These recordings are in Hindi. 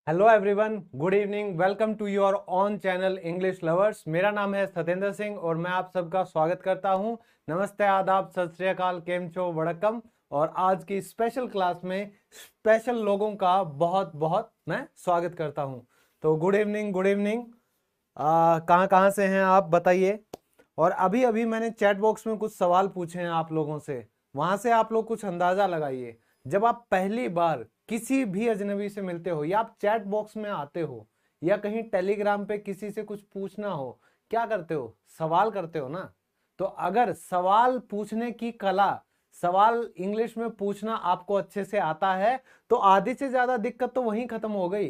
Hello everyone, good evening. Welcome to your own channel English lovers. मेरा नाम है सतेंद्र सिंह और मैं आप सबका स्वागत करता हूं। नमस्ते, आदाब, सत श्री अकाल, केम छो, वड़कम। और आज की स्पेशल क्लास में स्पेशल लोगों का बहुत बहुत मैं स्वागत करता हूं। तो गुड इवनिंग, गुड इवनिंग। कहाँ कहाँ से हैं आप बताइए। और अभी अभी मैंने चैट बॉक्स में कुछ सवाल पूछे हैं आप लोगों से, वहां से आप लोग कुछ अंदाजा लगाइए। जब आप पहली बार किसी भी अजनबी से मिलते हो या आप चैट बॉक्स में आते हो या कहीं टेलीग्राम पे किसी से कुछ पूछना हो, क्या करते हो? सवाल करते हो ना। तो अगर सवाल पूछने की कला, सवाल इंग्लिश में पूछना आपको अच्छे से आता है तो आधी से ज्यादा दिक्कत तो वहीं खत्म हो गई,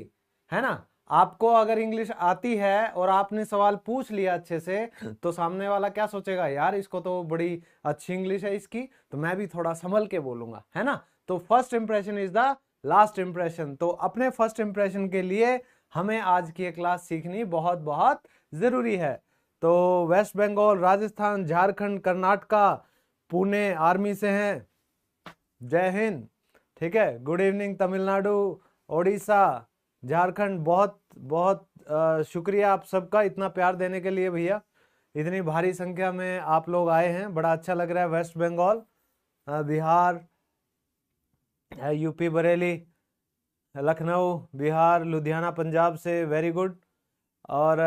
है ना। आपको अगर इंग्लिश आती है और आपने सवाल पूछ लिया अच्छे से, तो सामने वाला क्या सोचेगा, यार इसको तो बड़ी अच्छी इंग्लिश है इसकी, तो मैं भी थोड़ा संभल के बोलूंगा, है ना। तो first impression is the last impression. तो अपने फर्स्ट इंप्रेशन के लिए हमें आज की ये क्लास सीखनी बहुत बहुत जरूरी है। तो वेस्ट बंगाल, राजस्थान, झारखंड, कर्नाटका, पुणे आर्मी से हैं, जय हिंद। ठीक है, गुड इवनिंग। तमिलनाडु, ओडिशा, झारखंड, बहुत बहुत शुक्रिया आप सबका इतना प्यार देने के लिए भैया। इतनी भारी संख्या में आप लोग आए हैं, बड़ा अच्छा लग रहा है। वेस्ट बंगाल, बिहार, यूपी बरेली, लखनऊ बिहार, लुधियाना पंजाब से, वेरी गुड। और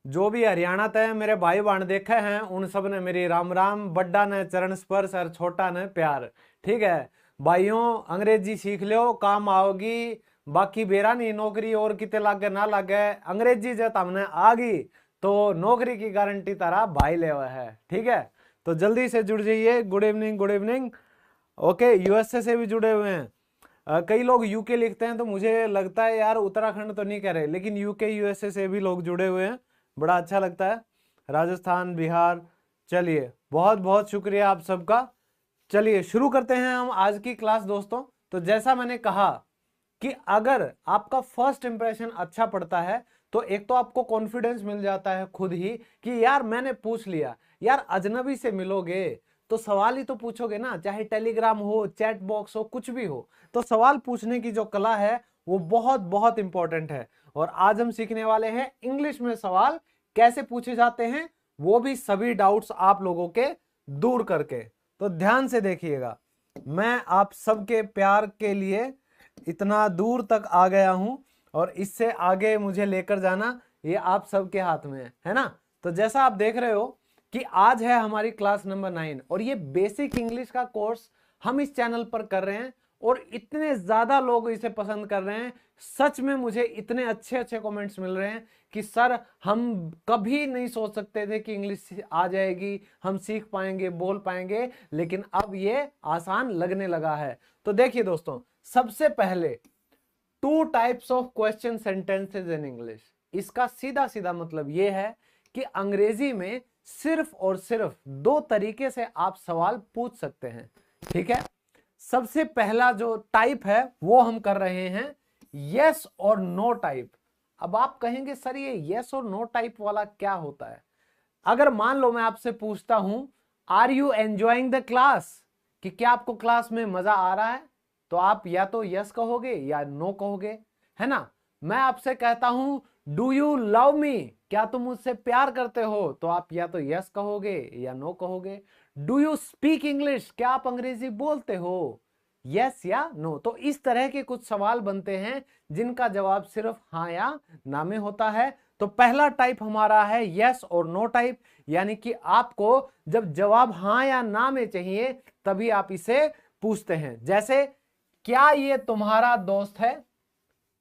जो भी हरियाणा तय मेरे भाई बहन देखे हैं उन सब ने मेरी राम राम, बड्डा ने चरण स्पर्श और छोटा ने प्यार। ठीक है भाइयों, अंग्रेजी सीख लो, काम आओगी। बाकी बेरा नहीं, नौकरी और किते लागे ना लागे, अंग्रेजी जब हमने आ गई तो नौकरी की गारंटी तारा भाई ले हुआ है। ठीक है, तो जल्दी से जुड़ जाइए। Good evening, good evening. Okay, USA से भी जुड़े हुए हैं। कई लोग यूके लिखते हैं तो मुझे लगता है यार उत्तराखंड तो नहीं कह रहे, लेकिन यूके यूएसए से भी लोग जुड़े हुए हैं, बड़ा अच्छा लगता है। राजस्थान, बिहार, चलिए बहुत बहुत शुक्रिया आप सबका। चलिए शुरू करते हैं हम आज की क्लास दोस्तों। तो जैसा मैंने कहा कि अगर आपका फर्स्ट इंप्रेशन अच्छा पड़ता है तो एक तो आपको कॉन्फिडेंस मिल जाता है खुद ही कि यार मैंने पूछ लिया। यार अजनबी से मिलोगे तो सवाल ही तो पूछोगे ना, चाहे टेलीग्राम हो, चैट बॉक्स हो, कुछ भी हो। तो सवाल पूछने की जो कला है वो बहुत बहुत इंपॉर्टेंट है। और आज हम सीखने वाले हैं इंग्लिश में सवाल कैसे पूछे जाते हैं, वो भी सभी डाउट्स आप लोगों के दूर करके। तो ध्यान से देखिएगा, मैं आप सबके प्यार के लिए इतना दूर तक आ गया हूं और इससे आगे मुझे लेकर जाना ये आप सबके हाथ में है ना। तो जैसा आप देख रहे हो कि आज है हमारी क्लास नंबर 9 और ये बेसिक इंग्लिश का कोर्स हम इस चैनल पर कर रहे हैं और इतने ज्यादा लोग इसे पसंद कर रहे हैं। सच में मुझे इतने अच्छे अच्छे कमेंट्स मिल रहे हैं कि सर हम कभी नहीं सोच सकते थे कि इंग्लिश आ जाएगी, हम सीख पाएंगे, बोल पाएंगे, लेकिन अब ये आसान लगने लगा है। तो देखिए दोस्तों, सबसे पहले two types of question sentences in English. इसका सीधा सीधा मतलब यह है कि अंग्रेजी में सिर्फ और सिर्फ दो तरीके से आप सवाल पूछ सकते हैं। ठीक है, सबसे पहला जो टाइप है वो हम कर रहे हैं यस और नो टाइप। अब आप कहेंगे सर ये यस और नो टाइप वाला क्या होता है? अगर मान लो मैं आपसे पूछता हूं are you enjoying the class, कि क्या आपको क्लास में मजा आ रहा है, तो आप या तो यस कहोगे या नो कहोगे, है ना। मैं आपसे कहता हूं डू यू लव मी, क्या तुम मुझसे प्यार करते हो, तो आप या तो यस कहोगे या नो कहोगे। डू यू स्पीक इंग्लिश, क्या आप अंग्रेजी बोलते हो, यस या नो। तो इस तरह के कुछ सवाल बनते हैं जिनका जवाब सिर्फ हाँ या ना में होता है। तो पहला टाइप हमारा है यस और नो टाइप, यानी कि आपको जब जवाब हाँ या ना में चाहिए तभी आप इसे पूछते हैं। जैसे क्या ये तुम्हारा दोस्त है,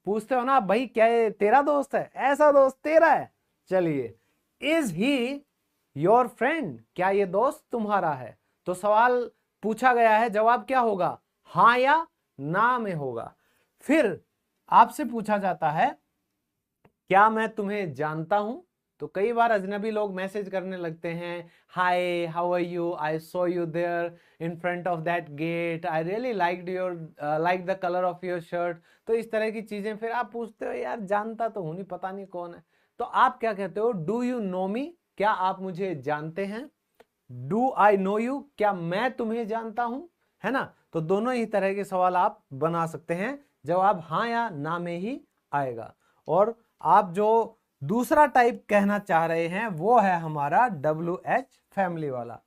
पूछते हो ना भाई, क्या ये तेरा दोस्त है, ऐसा दोस्त तेरा है। चलिए, इज ही योर फ्रेंड, क्या ये दोस्त तुम्हारा है। तो सवाल पूछा गया है, जवाब क्या होगा, हाँ या ना में होगा। फिर आपसे पूछा जाता है क्या मैं तुम्हें जानता हूं, तो कई बार अजनबी लोग मैसेज करने लगते हैं, hi how are you, I saw you there in front of that gate, I really like the colour of your shirt. तो इस तरह की चीजें फिर आप पूछते हो, यार जानता तो हूं नहीं, पता नहीं कौन है। तो आप क्या कहते हो, डू यू नो मी, क्या आप मुझे जानते हैं। डू आई नो यू, क्या मैं तुम्हें जानता हूं, है ना। तो दोनों ही तरह के सवाल आप बना सकते हैं, जवाब हाँ या ना में ही आएगा। और आप जो दूसरा टाइप कहना चाह रहे हैं वो है हमारा WH फैमिली वाला।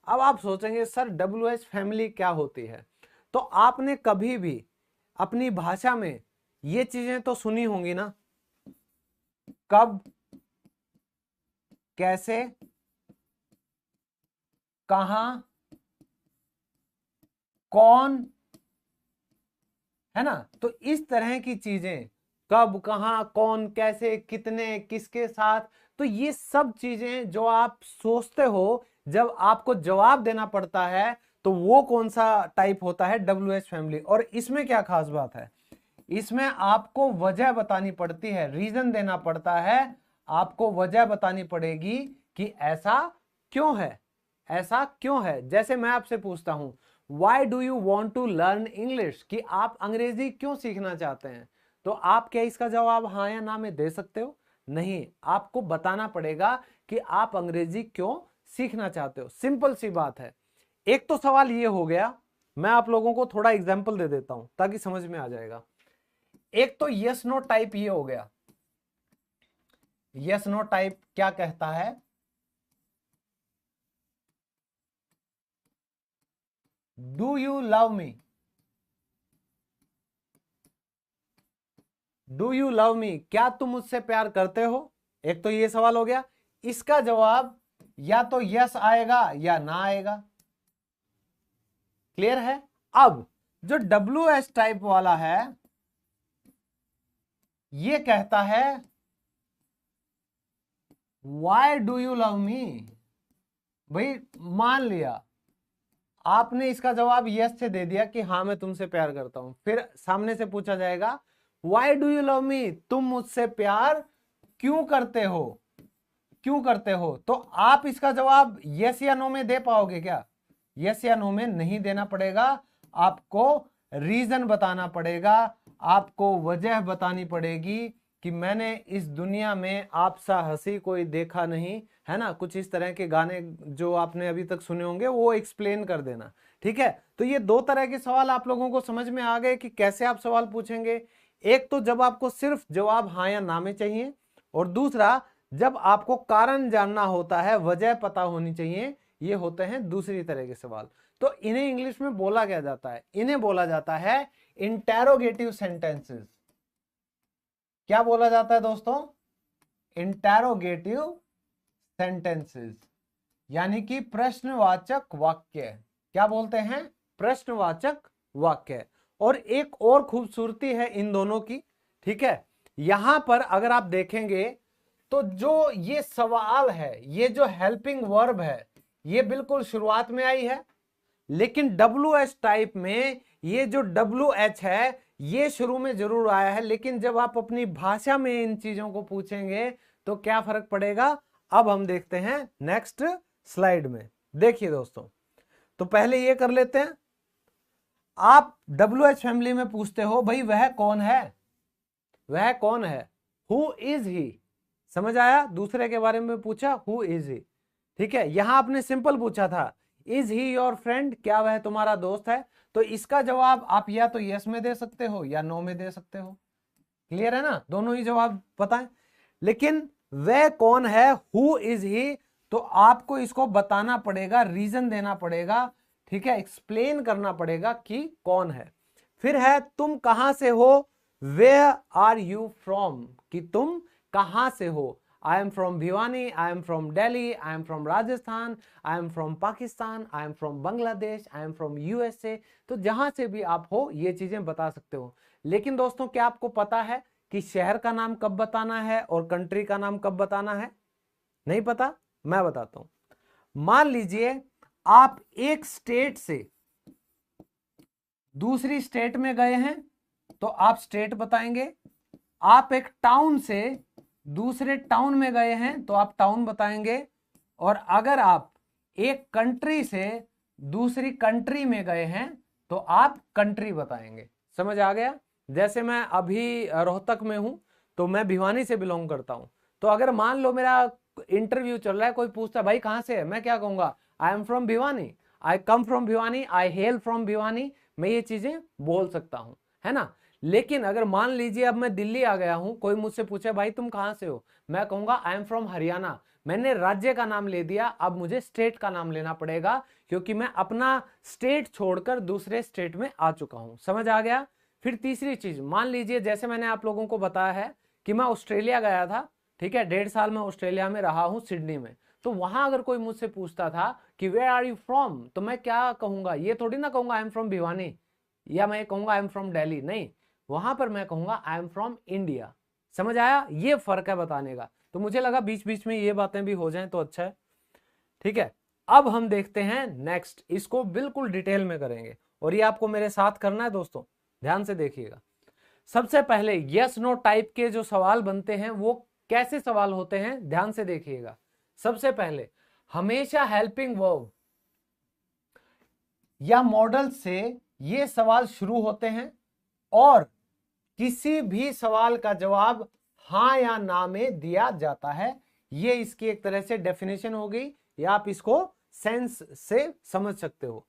अब आप सोचेंगे सर WH फैमिली क्या होती है? तो आपने कभी भी अपनी भाषा में ये चीजें तो सुनी होंगी ना, कब, कैसे, कहां, कौन, है ना? तो इस तरह की चीजें, कब, कहां, कौन, कैसे, कितने, किसके साथ, तो ये सब चीजें जो आप सोचते हो जब आपको जवाब देना पड़ता है, तो वो कौन सा टाइप होता है? WH family. और इसमें क्या खास बात है, इसमें आपको वजह बतानी पड़ती है, रीजन देना पड़ता है, आपको वजह बतानी पड़ेगी कि ऐसा क्यों है, ऐसा क्यों है। जैसे मैं आपसे पूछता हूं why do you want to learn English, कि आप अंग्रेजी क्यों सीखना चाहते हैं, तो आप क्या इसका जवाब हाँ या ना में दे सकते हो? नहीं, आपको बताना पड़ेगा कि आप अंग्रेजी क्यों सीखना चाहते हो। सिंपल सी बात है। एक तो सवाल ये हो गया, मैं आप लोगों को थोड़ा एग्जाम्पल दे देता हूं ताकि समझ में आ जाएगा। एक तो यस नो टाइप ये हो गया। यस नो टाइप क्या कहता है? Do you love me, do you love me, क्या तुम मुझसे प्यार करते हो? एक तो ये सवाल हो गया। इसका जवाब या तो यस आएगा या ना आएगा। क्लियर है? अब जो WH टाइप वाला है ये कहता है Y do you love me. भाई मान लिया आपने इसका जवाब यस से दे दिया कि हाँ मैं तुमसे प्यार करता हूं, फिर सामने से पूछा जाएगा Y do you love me, तुम मुझसे प्यार क्यों करते हो, क्यों करते हो? तो आप इसका जवाब यस या नो में दे पाओगे क्या? यस या नो में नहीं देना पड़ेगा, आपको रीजन बताना पड़ेगा, आपको वजह बतानी पड़ेगी कि मैंने इस दुनिया में आप सा हंसी कोई देखा नहीं, है ना? कुछ इस तरह के गाने जो आपने अभी तक सुने होंगे वो एक्सप्लेन कर देना। ठीक है, तो ये दो तरह के सवाल आप लोगों को समझ में आ गए कि कैसे आप सवाल पूछेंगे। एक तो जब आपको सिर्फ जवाब हाँ या ना में चाहिए, और दूसरा जब आपको कारण जानना होता है, वजह पता होनी चाहिए, ये होते हैं दूसरी तरह के सवाल। तो इन्हें इंग्लिश में बोला क्या जाता है? इन्हें बोला जाता है इंटेरोगेटिव सेंटेंसेस। क्या बोला जाता है दोस्तों? इंटेरोगेटिव सेंटेंसेस, यानी कि प्रश्नवाचक वाक्य। क्या बोलते हैं? प्रश्नवाचक वाक्य। और एक और खूबसूरती है इन दोनों की, ठीक है, यहां पर अगर आप देखेंगे तो जो ये सवाल है, ये जो हेल्पिंग वर्ब है, ये बिल्कुल शुरुआत में आई है, लेकिन WH टाइप में ये जो WH है ये शुरू में जरूर आया है, लेकिन जब आप अपनी भाषा में इन चीजों को पूछेंगे तो क्या फर्क पड़ेगा? अब हम देखते हैं नेक्स्ट स्लाइड में। देखिए दोस्तों, तो पहले ये कर लेते हैं। आप WH फैमिली में पूछते हो भाई वह कौन है, वह कौन है, हु इज ही। समझ आया? दूसरे के बारे में पूछा, हु इज ही। ठीक है, यहां आपने सिंपल पूछा था इज ही योर फ्रेंड, क्या वह तुम्हारा दोस्त है? तो इसका जवाब आप या तो यस में दे सकते हो या नो में दे सकते हो। क्लियर है ना? दोनों ही जवाब पता है। लेकिन वह कौन है, हु इज ही, तो आपको इसको बताना पड़ेगा, रीजन देना पड़ेगा, ठीक है, एक्सप्लेन करना पड़ेगा कि कौन है। फिर है तुम कहां से हो, वेयर आर यू फ्रॉम, कि तुम कहां से हो। I am from Bhiwani, I am from Delhi, I am from Rajasthan, I am from Pakistan, I am from Bangladesh, I am from USA। तो जहां से भी आप हो ये चीजें बता सकते हो। लेकिन दोस्तों क्या आपको पता है कि शहर का नाम कब बताना है और कंट्री का नाम कब बताना है? नहीं पता? मैं बताता हूं। मान लीजिए आप एक स्टेट से दूसरी स्टेट में गए हैं तो आप स्टेट बताएंगे। आप एक टाउन से दूसरे टाउन में गए हैं तो आप टाउन बताएंगे। और अगर आप एक कंट्री से दूसरी कंट्री में गए हैं तो आप कंट्री बताएंगे। समझ आ गया? जैसे मैं अभी रोहतक में हूं तो मैं भिवानी से बिलोंग करता हूं, तो अगर मान लो मेरा इंटरव्यू चल रहा है, कोई पूछता है भाई कहां से है, मैं क्या कहूंगा? I am from Bhiwani, I come from Bhiwani, I hello from Bhiwani. मैं ये चीजें बोल सकता हूं, है ना? लेकिन अगर मान लीजिए अब मैं दिल्ली आ गया हूं, कोई मुझसे पूछे भाई तुम कहां से हो, मैं कहूंगा आई एम फ्रॉम हरियाणा। मैंने राज्य का नाम ले दिया, अब मुझे स्टेट का नाम लेना पड़ेगा, क्योंकि मैं अपना स्टेट छोड़कर दूसरे स्टेट में आ चुका हूं। समझ आ गया। फिर तीसरी चीज, मान लीजिए जैसे मैंने आप लोगों को बताया है कि मैं ऑस्ट्रेलिया गया था, ठीक है, 1.5 साल में ऑस्ट्रेलिया में रहा हूं, सिडनी में। तो वहां अगर कोई मुझसे पूछता था कि वेयर आर यू फ्रॉम, तो मैं क्या कहूंगा, ये थोड़ी ना कहूंगा आई एम फ्रॉम भिवानी, या मैं कहूंगा आई एम फ्रॉम दिल्ली, नहीं, वहां पर मैं कहूंगा आई एम फ्रॉम इंडिया। समझ आया, ये फर्क है बताने का। तो मुझे लगा बीच बीच में ये बातें भी हो जाएं तो अच्छा है, ठीक है। अब हम देखते हैं नेक्स्ट, इसको बिल्कुल डिटेल में करेंगे और ये आपको मेरे साथ करना है दोस्तों, ध्यान से देखिएगा। सबसे पहले यस नो टाइप के जो सवाल बनते हैं वो कैसे सवाल होते हैं, ध्यान से देखिएगा। सबसे पहले हमेशा हेल्पिंग वर्ब या मॉडल से ये सवाल शुरू होते हैं और किसी भी सवाल का जवाब हां या ना में दिया जाता है। ये इसकी एक तरह से डेफिनेशन हो गई, या आप इसको सेंस से समझ सकते हो।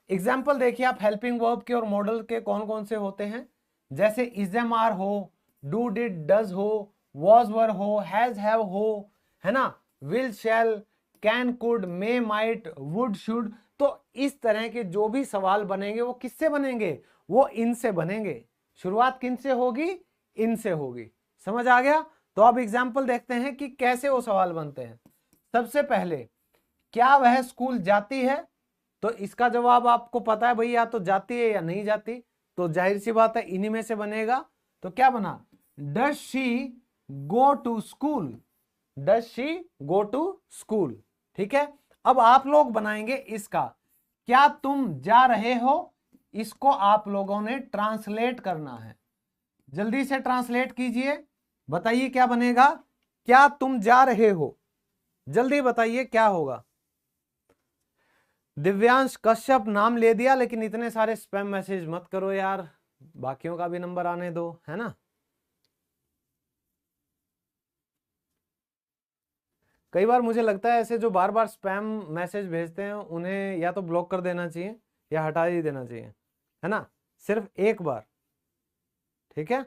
एग्जाम्पल देखिए आप हेल्पिंग वर्ब के और मॉडल के कौन कौन से होते हैं। जैसे इज एम आर हो, डू डिड डज हो, वॉज वर हो, हैज हैव हो, है ना, will shell, can could, may might, would should. तो इस तरह के जो भी सवाल बनेंगे वो किससे बनेंगे, वो इनसे बनेंगे। शुरुआत किन से होगी, इनसे होगी। समझ आ गया। तो अब एग्जाम्पल देखते हैं कि कैसे वो सवाल बनते हैं। सबसे पहले, क्या वह स्कूल जाती है, तो इसका जवाब आपको पता है भाई, या तो जाती है या नहीं जाती, तो जाहिर सी बात है इन्हीं में से बनेगा। तो क्या बना, does she go to school, does she go to school, ठीक है। अब आप लोग बनाएंगे इसका, क्या तुम जा रहे हो, इसको आप लोगों ने ट्रांसलेट करना है। जल्दी से ट्रांसलेट कीजिए, बताइए क्या बनेगा। क्या तुम जा रहे हो, जल्दी बताइए क्या होगा। दिव्यांश कश्यप नाम ले दिया, लेकिन इतने सारे स्पैम मैसेज मत करो यार, बाकियों का भी नंबर आने दो, है ना। कई बार मुझे लगता है ऐसे जो बार बार स्पैम मैसेज भेजते हैं उन्हें या तो ब्लॉक कर देना चाहिए या हटा ही देना चाहिए, है ना, सिर्फ एक बार, ठीक है।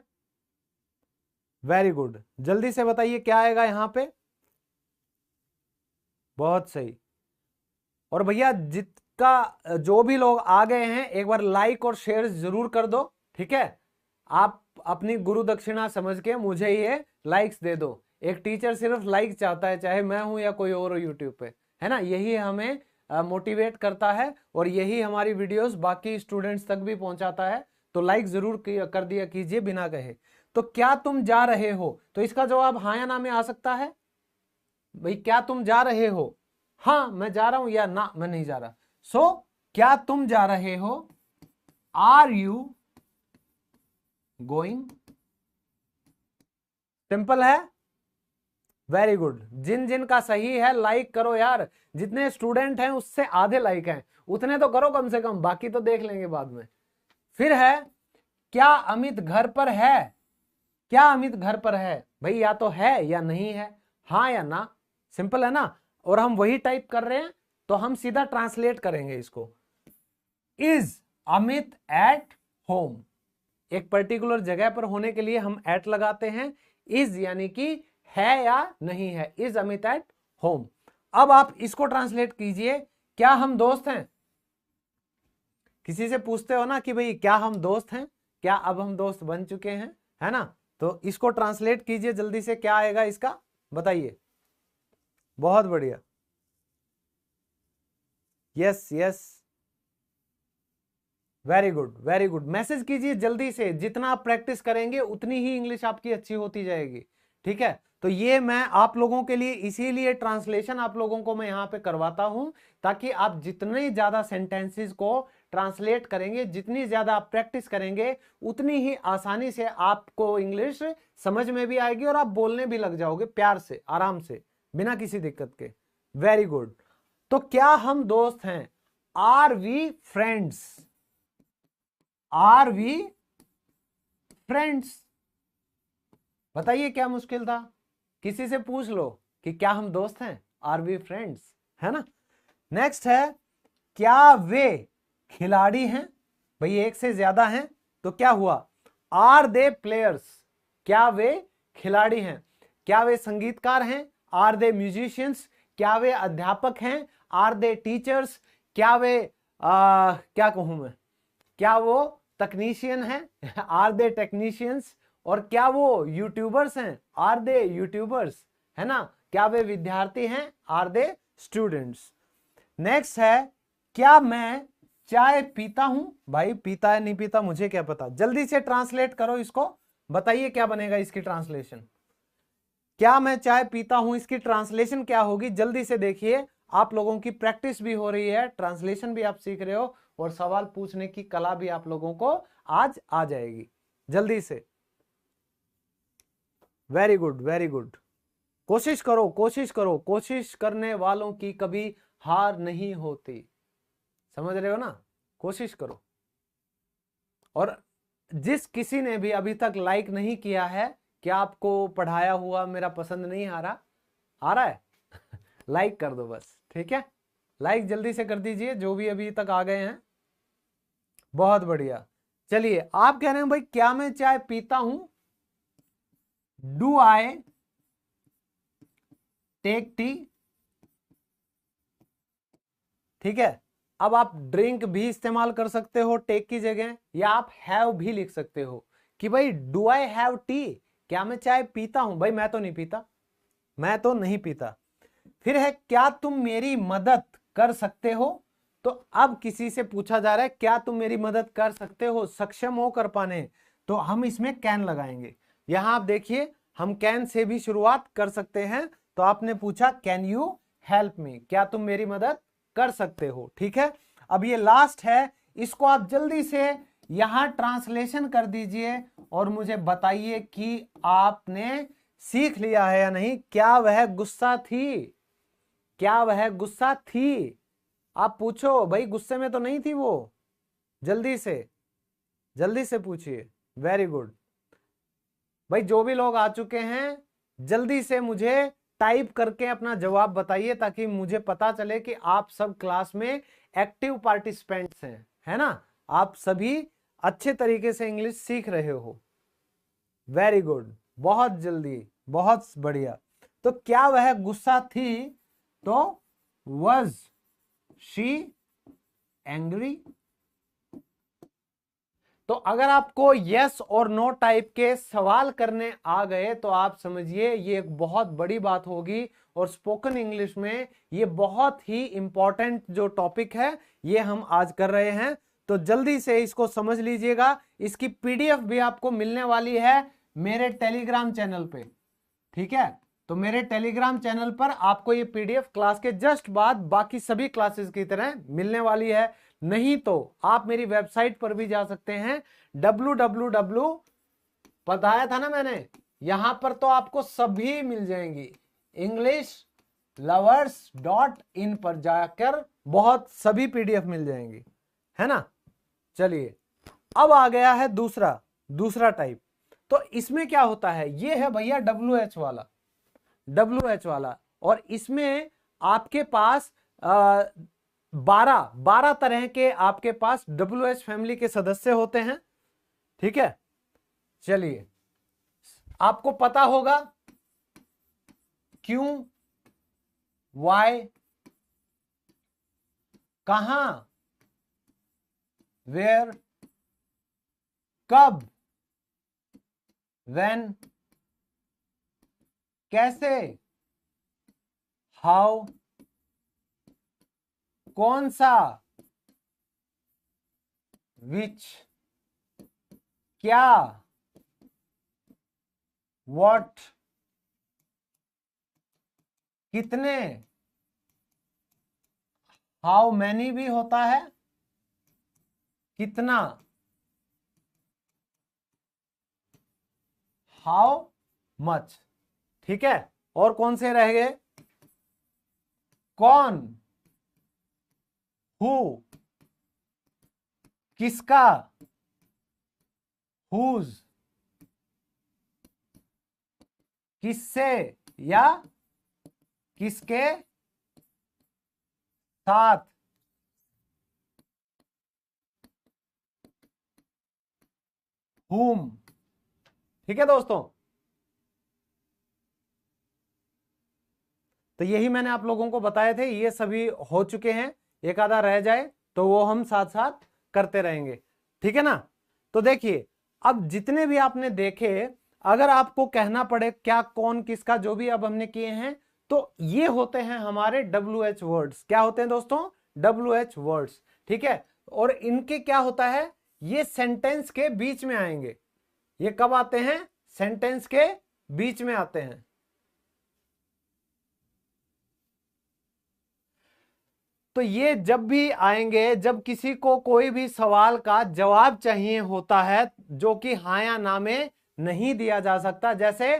वेरी गुड, जल्दी से बताइए क्या आएगा यहां पे। बहुत सही। और भैया जिसका जो भी लोग आ गए हैं एक बार लाइक और शेयर जरूर कर दो, ठीक है। आप अपनी गुरु दक्षिणा समझ के मुझे ये लाइक्स दे दो। एक टीचर सिर्फ लाइक चाहता है, चाहे मैं हूं या कोई और हो यूट्यूब पे, है ना। यही हमें मोटिवेट करता है और यही हमारी वीडियोस बाकी स्टूडेंट्स तक भी पहुंचाता है। तो लाइक जरूर कर दिया कीजिए बिना कहे। तो क्या तुम जा रहे हो, तो इसका जवाब हाँ या ना में आ सकता है। भाई क्या तुम जा रहे हो, हाँ मैं जा रहा हूं, या ना मैं नहीं जा रहा। सो क्या तुम जा रहे हो, आर यू गोइंग, सिंपल है। वेरी गुड, जिन जिन का सही है लाइक करो यार, जितने स्टूडेंट हैं उससे आधे लाइक हैं, उतने तो करो कम से कम, बाकी तो देख लेंगे बाद में। फिर है, क्या अमित घर पर है, क्या अमित घर पर है, भाई या तो है या नहीं है, हाँ या ना, सिंपल है ना। और हम वही टाइप कर रहे हैं तो हम सीधा ट्रांसलेट करेंगे इसको, इज अमित एट होम। एक पर्टिकुलर जगह पर होने के लिए हम एट लगाते हैं, इज यानी कि है या नहीं है, इज अमित एट होम। अब आप इसको ट्रांसलेट कीजिए, क्या हम दोस्त हैं। किसी से पूछते हो ना कि भाई क्या हम दोस्त हैं, क्या अब हम दोस्त बन चुके हैं, है ना। तो इसको ट्रांसलेट कीजिए जल्दी से, क्या आएगा इसका बताइए। बहुत बढ़िया, yes yes, very good very good. Message कीजिए जल्दी से, जितना आप प्रैक्टिस करेंगे उतनी ही इंग्लिश आपकी अच्छी होती जाएगी, ठीक है। तो ये मैं आप लोगों के लिए इसीलिए ट्रांसलेशन आप लोगों को मैं यहां पे करवाता हूं, ताकि आप जितने ज्यादा सेंटेंसेस को ट्रांसलेट करेंगे, जितनी ज्यादा आप प्रैक्टिस करेंगे, उतनी ही आसानी से आपको इंग्लिश समझ में भी आएगी और आप बोलने भी लग जाओगे प्यार से, आराम से, बिना किसी दिक्कत के। Very good. तो क्या हम दोस्त हैं, are we friends, are we friends. बताइए क्या मुश्किल था, किसी से पूछ लो कि क्या हम दोस्त हैं, आर वी फ्रेंड्स, है ना। नेक्स्ट है, क्या वे खिलाड़ी हैं, भाई एक से ज्यादा हैं, तो क्या हुआ, आर दे प्लेयर्स, क्या वे खिलाड़ी हैं? क्या वे संगीतकार हैं? आर दे म्यूजिशियंस, क्या वे अध्यापक हैं? आर दे टीचर्स, क्या वे क्या कहूं मैं, क्या वो तकनीशियन हैं? Are they technicians. और क्या वो यूट्यूबर्स हैं? आर दे यूट्यूबर्स, है ना? क्या वे विद्यार्थी हैं? Are they students. नेक्स्ट है, क्या मैं चाय पीता हूं? भाई पीता है नहीं पीता मुझे क्या पता, जल्दी से ट्रांसलेट करो इसको, बताइए क्या बनेगा इसकी ट्रांसलेशन। क्या मैं चाय पीता हूं, इसकी ट्रांसलेशन क्या होगी? जल्दी से देखिए, आप लोगों की प्रैक्टिस भी हो रही है, ट्रांसलेशन भी आप सीख रहे हो, और सवाल पूछने की कला भी आप लोगों को आज आ जाएगी। जल्दी से, वेरी गुड वेरी गुड, कोशिश करो कोशिश करो, कोशिश करने वालों की कभी हार नहीं होती, समझ रहे हो ना? कोशिश करो। और जिस किसी ने भी अभी तक लाइक नहीं किया है, क्या आपको पढ़ाया हुआ मेरा पसंद नहीं आ रहा? आ रहा है? लाइक कर दो बस, ठीक है? लाइक जल्दी से कर दीजिए जो भी अभी तक आ गए हैं। बहुत बढ़िया। चलिए, आप कह रहे हैं भाई क्या मैं चाय पीता हूं? Do I take tea? ठीक है। अब आप ड्रिंक भी इस्तेमाल कर सकते हो टेक की जगह, या आप हैव भी लिख सकते हो कि भाई डू आई हैव टी, क्या मैं चाय पीता हूं? भाई मैं तो नहीं पीता, मैं तो नहीं पीता। फिर है, क्या तुम मेरी मदद कर सकते हो? तो अब किसी से पूछा जा रहा है क्या तुम मेरी मदद कर सकते हो, सक्षम हो कर पाने, तो हम इसमें कैन लगाएंगे। यहां आप देखिए, हम कैन से भी शुरुआत कर सकते हैं। तो आपने पूछा कैन यू हेल्प मी, क्या तुम मेरी मदद कर सकते हो? ठीक है। अब ये लास्ट है, इसको आप जल्दी से यहां ट्रांसलेशन कर दीजिए और मुझे बताइए कि आपने सीख लिया है या नहीं। क्या वह गुस्सा थी? क्या वह गुस्सा थी? आप पूछो भाई, गुस्से में तो नहीं थी वो? जल्दी से पूछिए। वेरी गुड भाई, जो भी लोग आ चुके हैं जल्दी से मुझे टाइप करके अपना जवाब बताइए, ताकि मुझे पता चले कि आप सब क्लास में एक्टिव पार्टिसिपेंट्स हैं, है ना? आप सभी अच्छे तरीके से इंग्लिश सीख रहे हो। वेरी गुड, बहुत जल्दी, बहुत बढ़िया। तो क्या वह गुस्सा थी? तो वॉज शी एंग्री? तो अगर आपको यस और नो टाइप के सवाल करने आ गए तो आप समझिए ये एक बहुत बड़ी बात होगी, और स्पोकन इंग्लिश में ये बहुत ही इंपॉर्टेंट जो टॉपिक है ये हम आज कर रहे हैं। तो जल्दी से इसको समझ लीजिएगा। इसकी पीडीएफ भी आपको मिलने वाली है मेरे टेलीग्राम चैनल पे, ठीक है? तो मेरे टेलीग्राम चैनल पर आपको ये पीडीएफ क्लास के जस्ट बाद बाकी सभी क्लासेस की तरह मिलने वाली है। नहीं तो आप मेरी वेबसाइट पर भी जा सकते हैं, www, बताया था ना मैंने, यहां पर तो आपको सभी मिल जाएंगी, englishlovers.in पर जाकर बहुत सभी पीडीएफ मिल जाएंगी, है ना? चलिए, अब आ गया है दूसरा टाइप। तो इसमें क्या होता है, ये है भैया WH वाला, WH वाला, और इसमें आपके पास 12 तरह के आपके पास WH फैमिली के सदस्य होते हैं, ठीक है? चलिए, आपको पता होगा क्यों, वाई, कहां, वेयर, कब, व्हेन, कैसे, हाउ, कौन सा, विच, क्या, व्हाट, कितने, हाउ मैनी भी होता है, कितना, हाउ मच, ठीक है? और कौन से रह गए? कौन, हु, किसका, हुज, किससे या किसके साथ, whom, ठीक है दोस्तों, तो यही मैंने आप लोगों को बताए थे, ये सभी हो चुके हैं, एक आधा रह जाए तो वो हम साथ साथ करते रहेंगे, ठीक है ना। तो देखिए, अब जितने भी आपने देखे, अगर आपको कहना पड़े क्या कौन किसका, जो भी अब हमने किए हैं, तो ये होते हैं हमारे WH वर्ड्स। क्या होते हैं दोस्तों? WH वर्ड्स, ठीक है। और इनके क्या होता है, ये सेंटेंस के बीच में आएंगे। ये कब आते हैं? सेंटेंस के बीच में आते हैं। तो ये जब भी आएंगे, जब किसी को कोई भी सवाल का जवाब चाहिए होता है जो कि हाँ या ना में नहीं दिया जा सकता, जैसे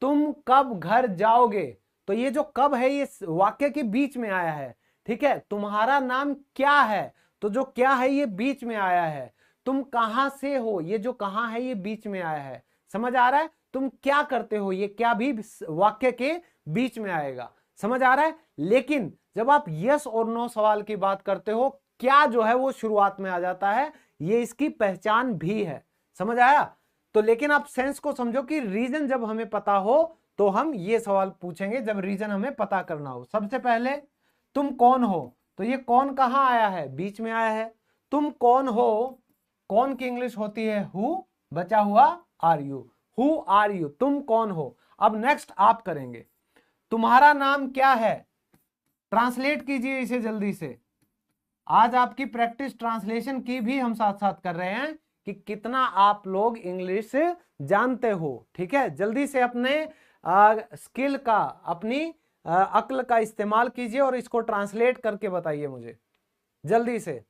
तुम कब घर जाओगे, तो ये जो कब है ये वाक्य के बीच में आया है, ठीक है। तुम्हारा नाम क्या है, तो जो क्या है ये बीच में आया है। तुम कहां से हो, ये जो कहां है ये बीच में आया है। समझ आ रहा है? तुम क्या करते हो, ये क्या भी वाक्य के बीच में आएगा। समझ आ रहा है? लेकिन जब आप यस और नो सवाल की बात करते हो, क्या जो है वो शुरुआत में आ जाता है, ये इसकी पहचान भी है। समझ आया? तो लेकिन आप सेंस को समझो कि रीजन जब हमें पता हो तो हम ये सवाल पूछेंगे, जब रीजन हमें पता करना हो। सबसे पहले तुम कौन हो, तो ये कौन कहां आया है? बीच में आया है। तुम कौन हो, कौन की इंग्लिश होती है हु, बचा हुआ are you. Who are you, तुम कौन हो। अब नेक्स्ट आप करेंगे, तुम्हारा नाम क्या है। ट्रांसलेट कीजिए इसे जल्दी से। आज आपकी प्रैक्टिस ट्रांसलेशन की भी हम साथ साथ कर रहे हैं कि कितना आप लोग इंग्लिश जानते हो, ठीक है। जल्दी से अपने स्किल का, अपनी अक्ल का इस्तेमाल कीजिए और इसको ट्रांसलेट करके बताइए मुझे जल्दी से।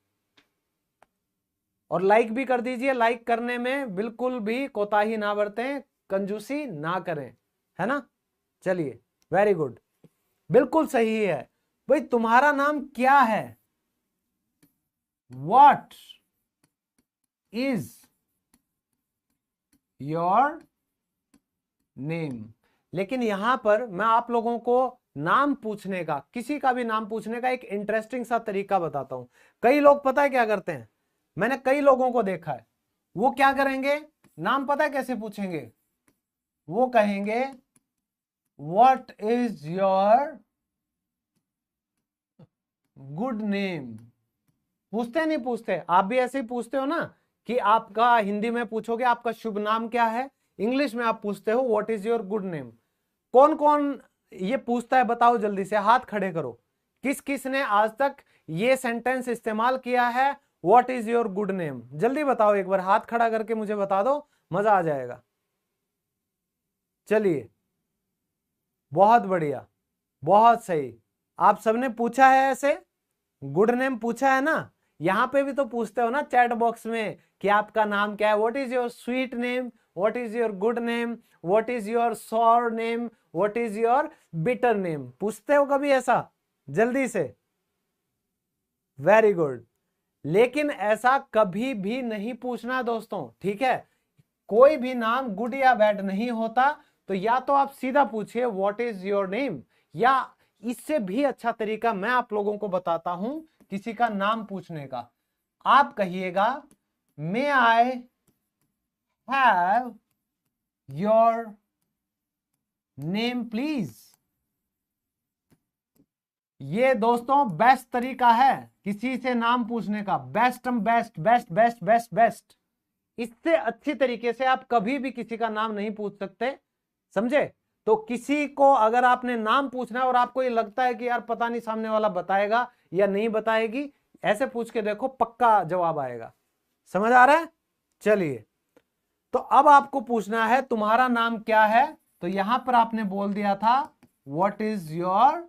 और लाइक भी कर दीजिए, लाइक करने में बिल्कुल भी कोताही ना बरतें, कंजूसी ना करें, है ना। चलिए, वेरी गुड, बिल्कुल सही है भाई। तुम्हारा नाम क्या है? What is your name? लेकिन यहां पर मैं आप लोगों को नाम पूछने का, किसी का भी नाम पूछने का एक इंटरेस्टिंग सा तरीका बताता हूं। कई लोग पता है क्या करते हैं, मैंने कई लोगों को देखा है, वो क्या करेंगे, नाम पता है कैसे पूछेंगे, वो कहेंगे What is your good name? पूछते नहीं पूछते, आप भी ऐसे ही पूछते हो ना कि आपका हिंदी में पूछोगे आपका शुभ नाम क्या है, इंग्लिश में आप पूछते हो what is your good name. कौन कौन ये पूछता है बताओ जल्दी से, हाथ खड़े करो। किस किस ने आज तक ये सेंटेंस इस्तेमाल किया है, what is your good name? जल्दी बताओ, एक बार हाथ खड़ा करके मुझे बता दो, मजा आ जाएगा। चलिए, बहुत बढ़िया, बहुत सही, आप सबने पूछा है ऐसे, गुड नेम पूछा है ना। यहां पे भी तो पूछते हो ना चैट बॉक्स में कि आपका नाम क्या है, what is your sweet name, what is your good name, what is your sour name, what is your bitter name, पूछते हो कभी ऐसा? जल्दी से, वेरी गुड। लेकिन ऐसा कभी भी नहीं पूछना दोस्तों, ठीक है। कोई भी नाम गुड या बैड नहीं होता, तो या तो आप सीधा पूछिए व्हाट इज योर नेम, या इससे भी अच्छा तरीका मैं आप लोगों को बताता हूं किसी का नाम पूछने का। आप कहिएगा may I have your name please. ये दोस्तों बेस्ट तरीका है किसी से नाम पूछने का, best best best best best best. इससे अच्छी तरीके से आप कभी भी किसी का नाम नहीं पूछ सकते, समझे। तो किसी को अगर आपने नाम पूछना है और आपको ये लगता है कि यार पता नहीं सामने वाला बताएगा या नहीं बताएगी, ऐसे पूछ के देखो, पक्का जवाब आएगा। समझ आ रहा है? चलिए, तो अब आपको पूछना है तुम्हारा नाम क्या है, तो यहां पर आपने बोल दिया था व्हाट इज योर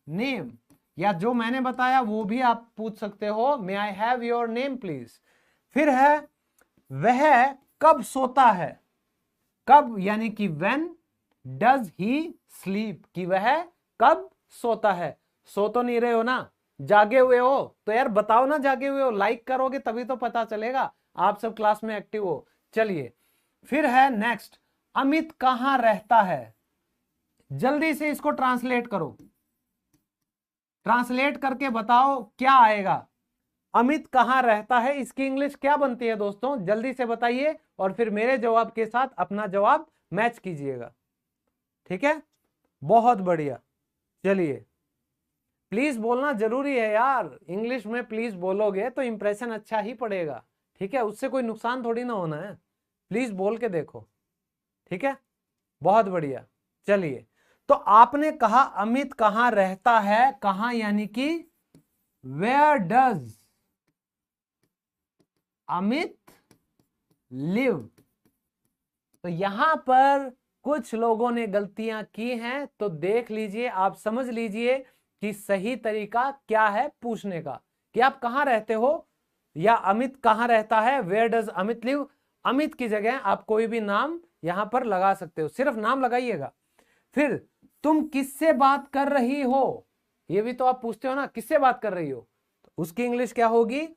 नेम, या जो मैंने बताया वो भी आप पूछ सकते हो, may I have your name please. फिर है वह कब सोता है, कब यानी कि व्हेन डज ही स्लीप, कि वह कब सोता है। सो तो नहीं रहे हो ना, जागे हुए हो, तो यार बताओ ना जागे हुए हो, लाइक करोगे तभी तो पता चलेगा आप सब क्लास में एक्टिव हो। चलिए, फिर है नेक्स्ट, अमित कहां रहता है। जल्दी से इसको ट्रांसलेट करो, ट्रांसलेट करके बताओ क्या आएगा। अमित कहाँ रहता है, इसकी इंग्लिश क्या बनती है दोस्तों, जल्दी से बताइए और फिर मेरे जवाब के साथ अपना जवाब मैच कीजिएगा। ठीक है, बहुत बढ़िया। चलिए, प्लीज बोलना जरूरी है यार, इंग्लिश में प्लीज बोलोगे तो इंप्रेशन अच्छा ही पड़ेगा। ठीक है, उससे कोई नुकसान थोड़ी ना होना है, प्लीज बोल के देखो। ठीक है, बहुत बढ़िया। चलिए, तो आपने कहा अमित कहाँ रहता है, कहाँ यानी कि वेयर डज अमित लिव। तो यहां पर कुछ लोगों ने गलतियां की हैं, तो देख लीजिए, आप समझ लीजिए कि सही तरीका क्या है पूछने का, कि आप कहां रहते हो या अमित कहां रहता है, where does Amit live. Amit की जगह आप कोई भी नाम यहां पर लगा सकते हो, सिर्फ नाम लगाइएगा। फिर तुम किससे बात कर रही हो, ये भी तो आप पूछते हो ना, किससे बात कर रही हो, तो उसकी इंग्लिश क्या होगी,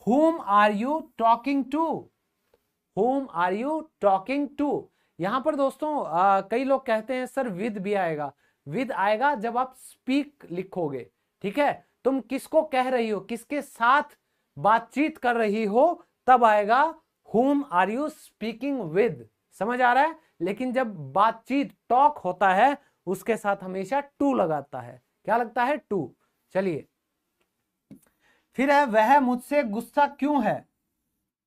whom are you talking to, whom are you talking to। यहां पर दोस्तों कई लोग कहते हैं सर विद भी आएगा, विद आएगा जब आप स्पीक लिखोगे। ठीक है, तुम किसको कह रही हो, किसके साथ बातचीत कर रही हो, तब आएगा whom are you speaking with। समझ आ रहा है, लेकिन जब बातचीत टॉक होता है उसके साथ हमेशा टू लगाता है, क्या लगता है, टू। चलिए, फिर है वह मुझसे गुस्सा क्यों है,